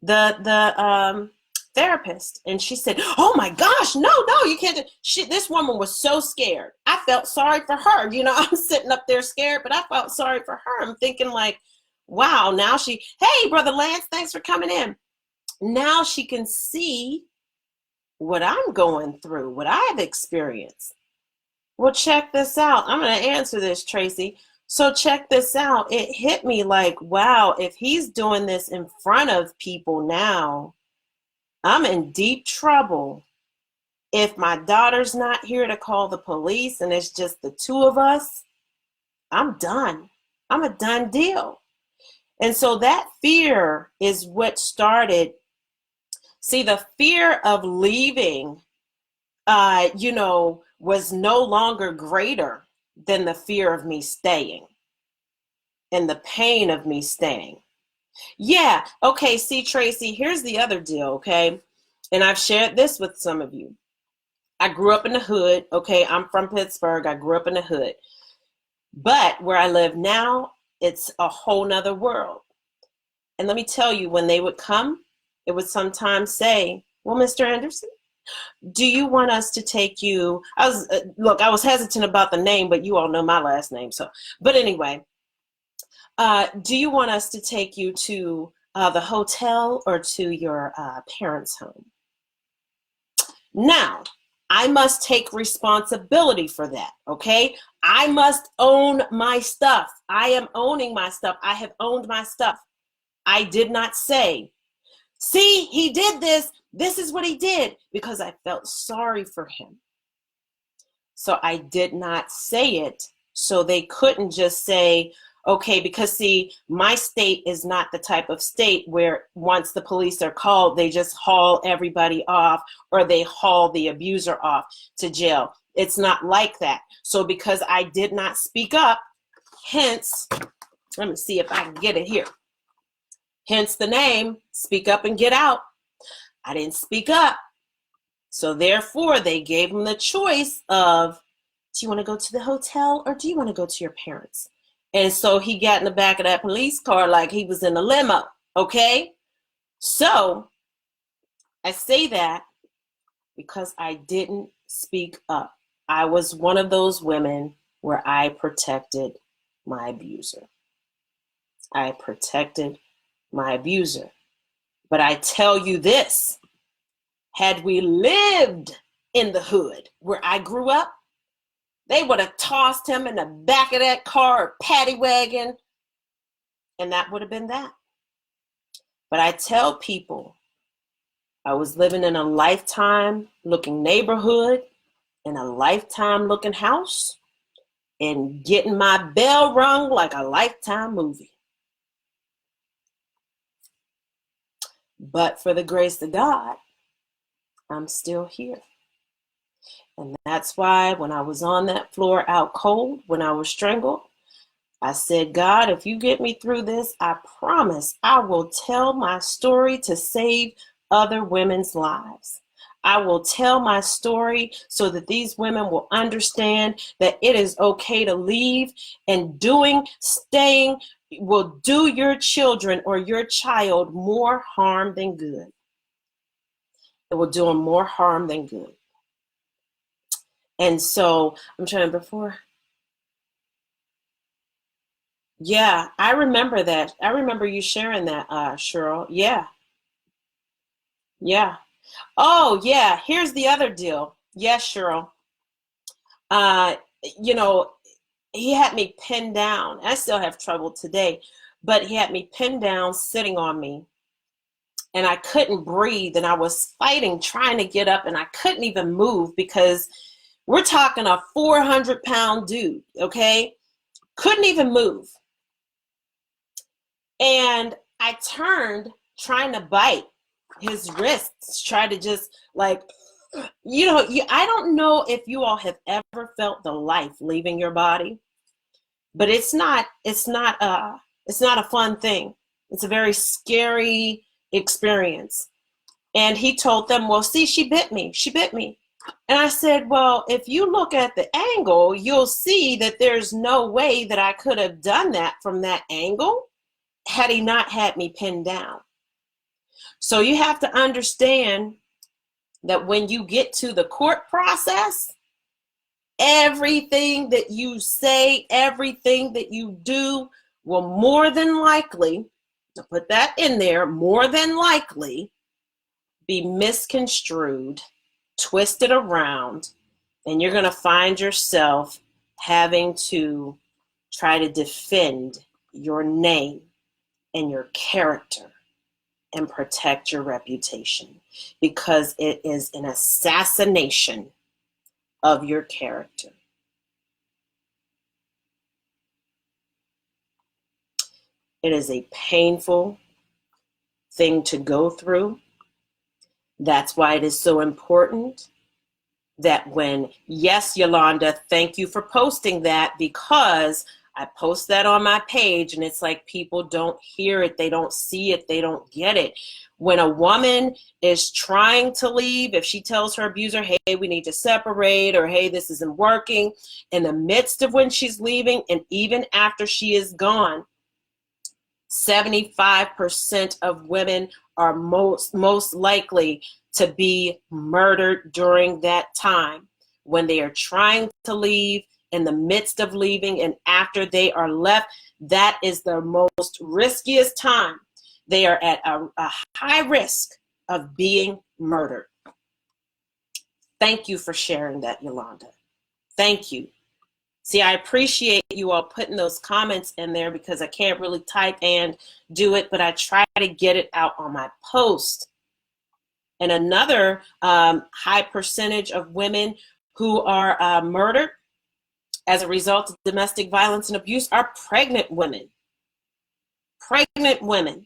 the therapist. And she said, oh my gosh, no, you can't. This woman was so scared. I felt sorry for her. I'm sitting up there scared, but I felt sorry for her. I'm thinking like, wow, now hey, Brother Lance, thanks for coming in. Now she can see what I'm going through, what I've experienced. Well, check this out. I'm going to answer this, Tracy. So check this out. It hit me like, wow, if he's doing this in front of people now, I'm in deep trouble. If my daughter's not here to call the police and it's just the 2 of us, I'm done. I'm a done deal. And so that fear is what started. See, the fear of leaving, was no longer greater than the fear of me staying and the pain of me staying. Yeah. Okay. See, Tracy, here's the other deal. Okay. And I've shared this with some of you. I grew up in the hood. Okay. I'm from Pittsburgh. I grew up in the hood. But where I live now, it's a whole nother world. And let me tell you, when they would come, it would sometimes say, well, Mr. Anderson, do you want us to take you? I was hesitant about the name, but you all know my last name. But anyway, do you want us to take you to the hotel or to your parents' home? Now, I must take responsibility for that, okay? I must own my stuff. I am owning my stuff. I have owned my stuff. I did not say, See, he did this. This is what he did, because I felt sorry for him. So I did not say it. So they couldn't just say, okay, because see, my state is not the type of state where once the police are called, they just haul everybody off, or they haul the abuser off to jail. It's not like that. So because I did not speak up, hence, let me see if I can get it here. Hence the name, Speak Up and Get Out. I didn't speak up. So therefore, they gave him the choice of, do you want to go to the hotel or do you want to go to your parents? And so he got in the back of that police car like he was in a limo, okay? So I say that because I didn't speak up. I was one of those women where I protected my abuser. I protected my abuser. But I tell you this, had we lived in the hood where I grew up, they would have tossed him in the back of that car or paddy wagon, and that would have been that. But I tell people, I was living in a lifetime looking neighborhood, in a lifetime looking house, and getting my bell rung like a Lifetime movie. But for the grace of God, I'm still here. And that's why when I was on that floor out cold, when I was strangled, I said, God, if you get me through this, I promise I will tell my story to save other women's lives. I will tell my story so that these women will understand that it is okay to leave, and staying will do your children or your child more harm than good. It will do them more harm than good. And so I'm trying before. Yeah, I remember that. I remember you sharing that, Cheryl. Yeah, yeah. Oh, yeah. Here's the other deal. Yes, Cheryl. Uh, you know, he had me pinned down. I still have trouble today, but he had me pinned down, sitting on me, and I couldn't breathe. And I was fighting, trying to get up, and I couldn't even move because we're talking a 400-pound dude, okay? Couldn't even move. And I turned, trying to bite his wrists, try to just like, I don't know if you all have ever felt the life leaving your body, but it's not a fun thing. It's a very scary experience. And he told them, well, see, she bit me. And I said, well, if you look at the angle, you'll see that there's no way that I could have done that from that angle had he not had me pinned down. So you have to understand that when you get to the court process, everything that you say, everything that you do will more than likely, to put that in there, more than likely be misconstrued, twisted around, and you're going to find yourself having to try to defend your name and your character and protect your reputation, because it is an assassination of your character. It is a painful thing to go through. That's why it is so important that yes, Yolanda, thank you for posting that, because I post that on my page and it's like people don't hear it, they don't see it, they don't get it. When a woman is trying to leave, if she tells her abuser, hey, we need to separate, or hey, this isn't working, in the midst of when she's leaving and even after she is gone, 75% of women are most likely to be murdered during that time. When they are trying to leave, in the midst of leaving, and after they are left, that is the most riskiest time. They are at a high risk of being murdered. Thank you for sharing that, Yolanda. Thank you. See, I appreciate you all putting those comments in there because I can't really type and do it, but I try to get it out on my post. And another high percentage of women who are murdered as a result of domestic violence and abuse are pregnant women. Pregnant women.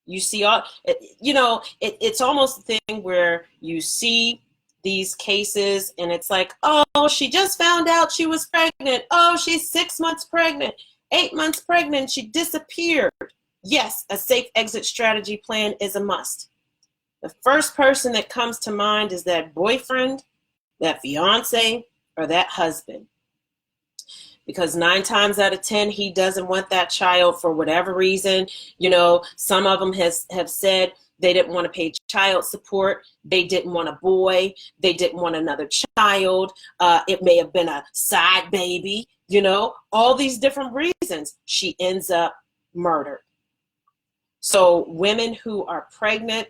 You see all, it's almost a thing where you see these cases and it's like, oh, she just found out she was pregnant. Oh, she's 6 months pregnant, 8 months pregnant. She disappeared. Yes, a safe exit strategy plan is a must. The first person that comes to mind is that boyfriend, that fiance, or that husband. Because 9 times out of 10, he doesn't want that child for whatever reason. Some of them have said they didn't want to pay child support. They didn't want a boy. They didn't want another child. It may have been a side baby, all these different reasons. She ends up murdered. So women who are pregnant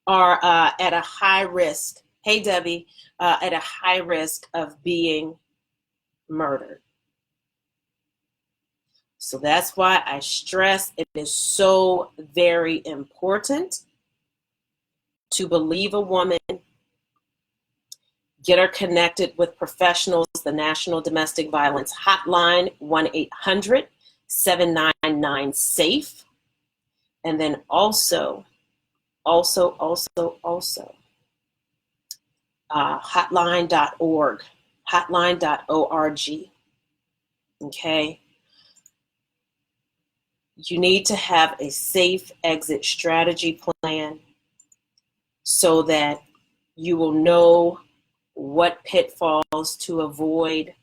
are at a high risk. Hey, Debbie, at a high risk of being murdered. So that's why I stress it is so very important to believe a woman, get her connected with professionals, the National Domestic Violence Hotline, 1-800-799-SAFE. And then also, hotline.org, hotline.org. Okay. You need to have a safe exit strategy plan so that you will know what pitfalls to avoid.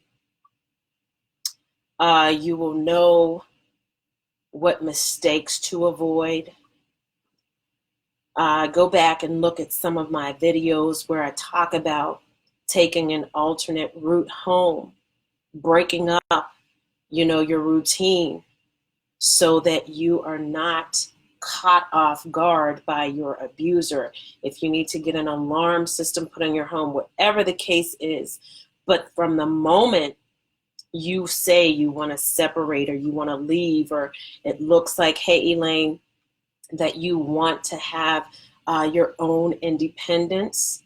You will know what mistakes to avoid. Go back and look at some of my videos where I talk about taking an alternate route home, breaking up, your routine so that you are not caught off guard by your abuser. If you need to get an alarm system put in your home, whatever the case is. But from the moment you say you want to separate or you want to leave, or it looks like, hey, Elaine, that you want to have your own independence,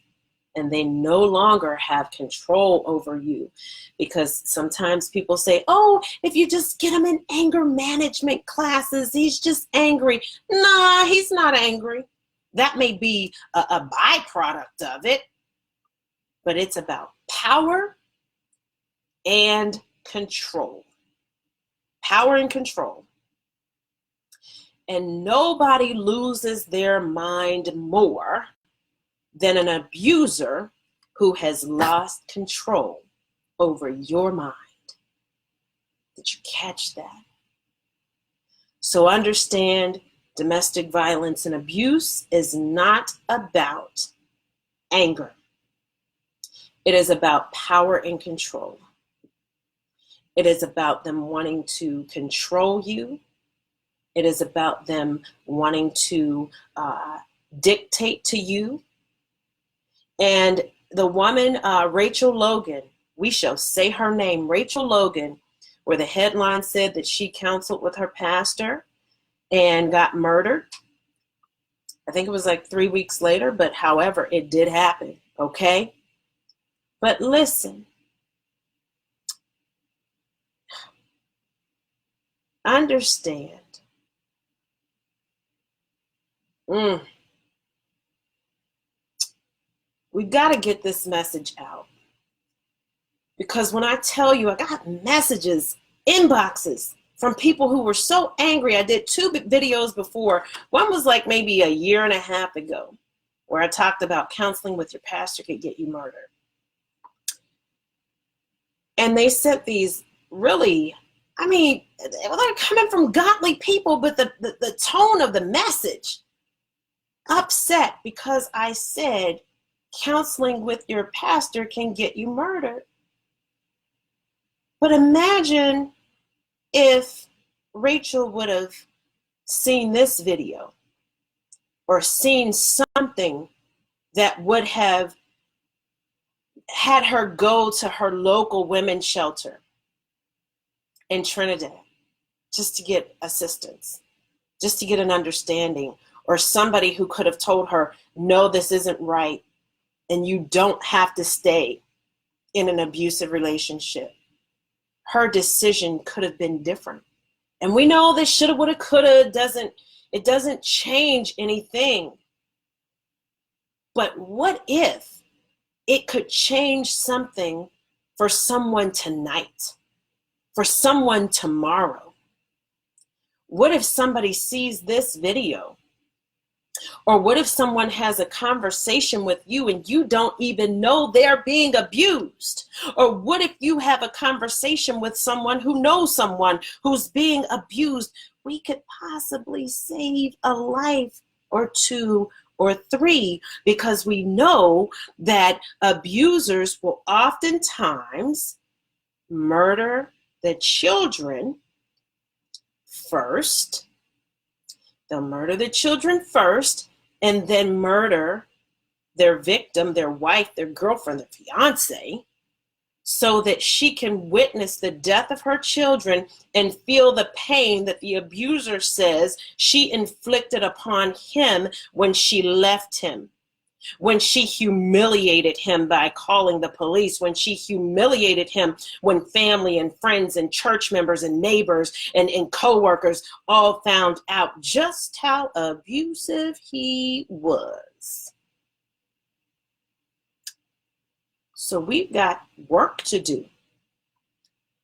and they no longer have control over you. Because sometimes people say, oh, if you just get him in anger management classes, he's just angry. Nah, he's not angry. That may be a byproduct of it, but it's about power and control. Power and control. And nobody loses their mind more than an abuser who has lost control over your mind. Did you catch that? So understand, domestic violence and abuse is not about anger. It is about power and control. It is about them wanting to control you. It is about them wanting to dictate to you. And the woman, Rachel Logan, we shall say her name, Rachel Logan, where the headline said that she counseled with her pastor and got murdered. I think it was like 3 weeks later, but however, it did happen, okay? But listen, understand. We've got to get this message out. Because when I tell you, I got messages, inboxes from people who were so angry. I did 2 videos before. One was like maybe a year and a half ago, where I talked about counseling with your pastor could get you murdered. And they sent these really, they're coming from godly people, but the tone of the message, upset because I said counseling with your pastor can get you murdered. But imagine if Rachel would have seen this video or seen something that would have had her go to her local women's shelter in Trinidad just to get assistance, just to get an understanding, or somebody who could have told her, no, this isn't right, and you don't have to stay in an abusive relationship. Her decision could have been different. And we know that shoulda, woulda, coulda doesn't change anything. But what if it could change something for someone tonight, for someone tomorrow? What if somebody sees this video? Or what if someone has a conversation with you and you don't even know they're being abused? Or what if you have a conversation with someone who knows someone who's being abused? We could possibly save a life or two or three, because we know that abusers will oftentimes murder the children first. They'll murder the children first and then murder their victim, their wife, their girlfriend, their fiance, so that she can witness the death of her children and feel the pain that the abuser says she inflicted upon him when she left him, when she humiliated him by calling the police, when she humiliated him when family and friends and church members and neighbors and co-workers all found out just how abusive he was. So we've got work to do.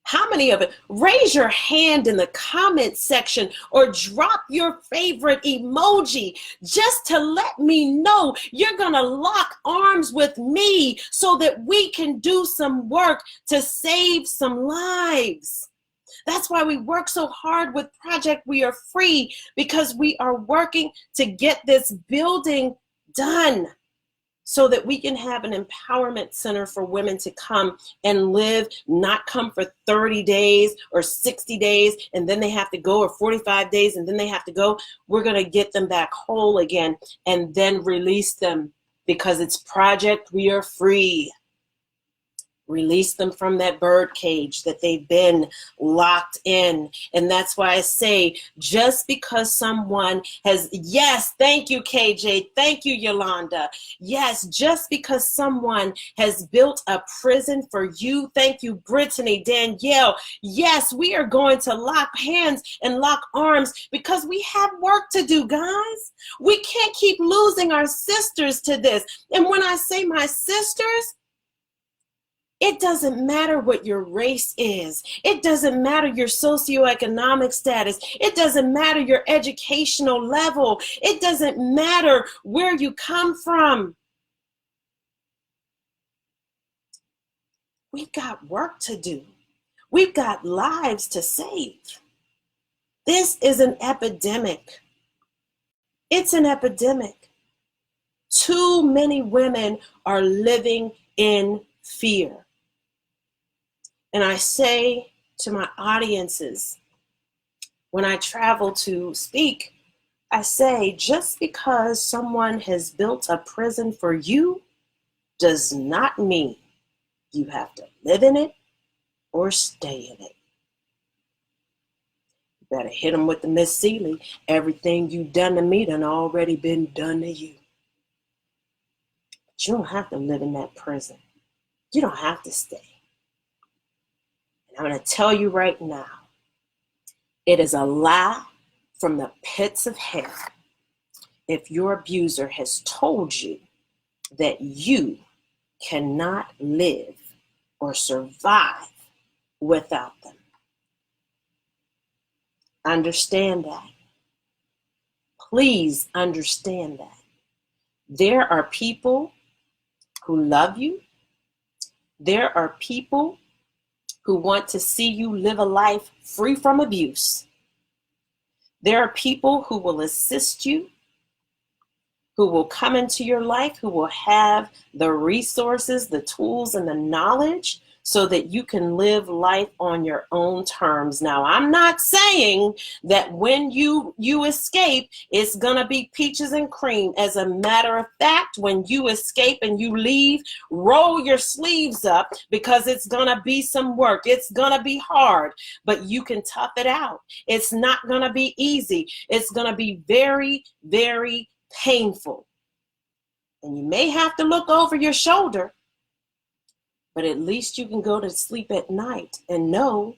How many of it? Raise your hand in the comment section or drop your favorite emoji just to let me know you're going to lock arms with me so that we can do some work to save some lives. That's why we work so hard with Project We Are Free, because we are working to get this building done, so that we can have an empowerment center for women to come and live, not come for 30 days or 60 days, and then they have to go, or 45 days, and then they have to go. We're going to get them back whole again and then release them, because it's Project We Are Free. Release them from that bird cage that they've been locked in. And that's why I say, just because someone has, yes, thank you, KJ, thank you, Yolanda. Yes, just because someone has built a prison for you, thank you, Brittany, Danielle. Yes, we are going to lock hands and lock arms, because we have work to do, guys. We can't keep losing our sisters to this. And when I say my sisters, it doesn't matter what your race is. It doesn't matter your socioeconomic status. It doesn't matter your educational level. It doesn't matter where you come from. We've got work to do. We've got lives to save. This is an epidemic. It's an epidemic. Too many women are living in fear. And I say to my audiences, when I travel to speak, I say, just because someone has built a prison for you does not mean you have to live in it or stay in it. You better hit them with the Miss Seeley. Everything you've done to me done already been done to you. But you don't have to live in that prison. You don't have to stay. I'm going to tell you right now, it is a lie from the pits of hell if your abuser has told you that you cannot live or survive without them. Understand that. Please understand that. There are people who love you. There are people who want to see you live a life free from abuse. There are people who will assist you, who will come into your life, who will have the resources, the tools, and the knowledge so that you can live life on your own terms. Now, I'm not saying that when you escape, it's going to be peaches and cream. As a matter of fact, when you escape and you leave, roll your sleeves up, because it's going to be some work. It's going to be hard, but you can tough it out. It's not going to be easy. It's going to be very, very painful. And you may have to look over your shoulder, but at least you can go to sleep at night and know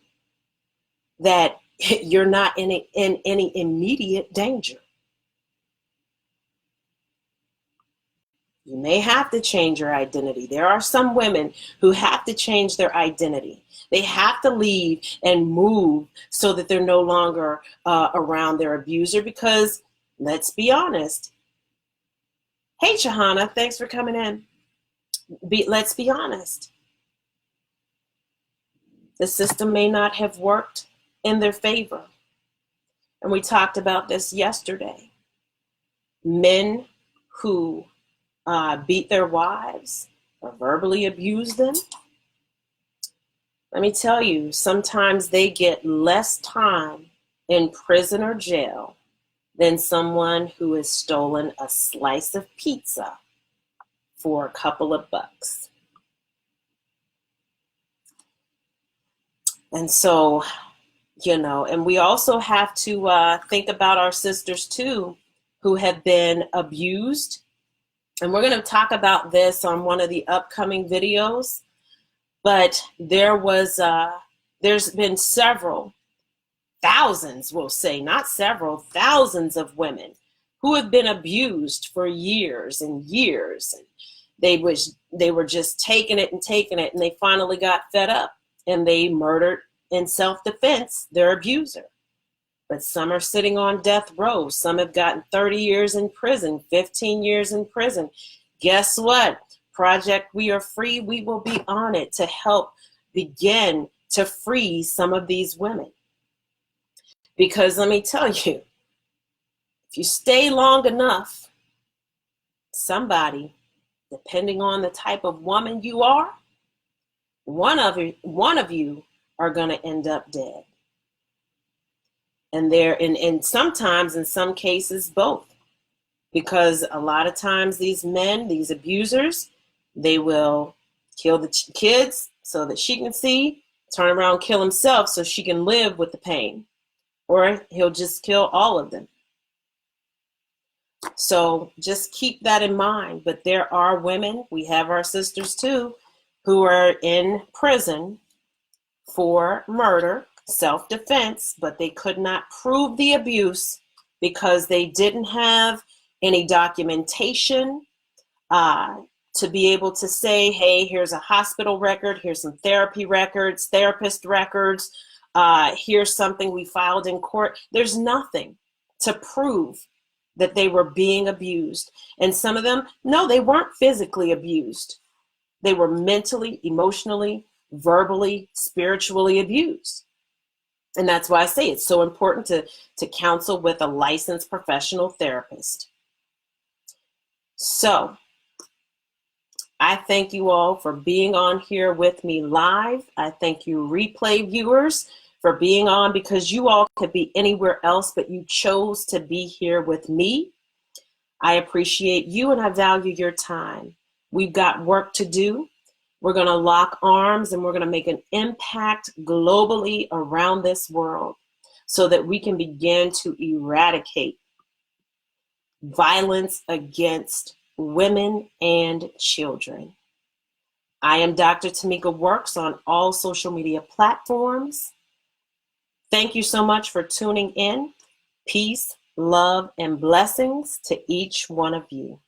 that you're not in any immediate danger. You may have to change your identity. There are some women who have to change their identity. They have to leave and move so that they're no longer around their abuser, because let's be honest. Hey, Shahana, thanks for coming in. Let's be honest. The system may not have worked in their favor. And we talked about this yesterday. Men who beat their wives or verbally abuse them, let me tell you, sometimes they get less time in prison or jail than someone who has stolen a slice of pizza for a couple of bucks. And so, and we also have to think about our sisters too, who have been abused. And we're going to talk about this on one of the upcoming videos. But there's been several thousands, we'll say, not several, thousands of women who have been abused for years and years. And they were just taking it, and they finally got fed up. And they murdered in self-defense their abuser. But some are sitting on death row. Some have gotten 30 years in prison, 15 years in prison. Guess what? Project We Are Free, we will be on it to help begin to free some of these women. Because let me tell you, if you stay long enough, somebody, depending on the type of woman you are, one of you are going to end up dead. And sometimes, in some cases, both. Because a lot of times these men, these abusers, they will kill the kids so that she can see, turn around, kill himself so she can live with the pain. Or he'll just kill all of them. So just keep that in mind. But there are women, we have our sisters too, who are in prison for murder, self-defense, but they could not prove the abuse because they didn't have any documentation to be able to say, hey, here's a hospital record, here's some therapy records, therapist records, here's something we filed in court. There's nothing to prove that they were being abused. And some of them, no, they weren't physically abused. They were mentally, emotionally, verbally, spiritually abused. And that's why I say it's so important to counsel with a licensed professional therapist. So I thank you all for being on here with me live. I thank you replay viewers for being on, because you all could be anywhere else, but you chose to be here with me. I appreciate you and I value your time. We've got work to do. We're going to lock arms and we're going to make an impact globally around this world so that we can begin to eradicate violence against women and children. I am Dr. Tamika Works on all social media platforms. Thank you so much for tuning in. Peace, love, and blessings to each one of you.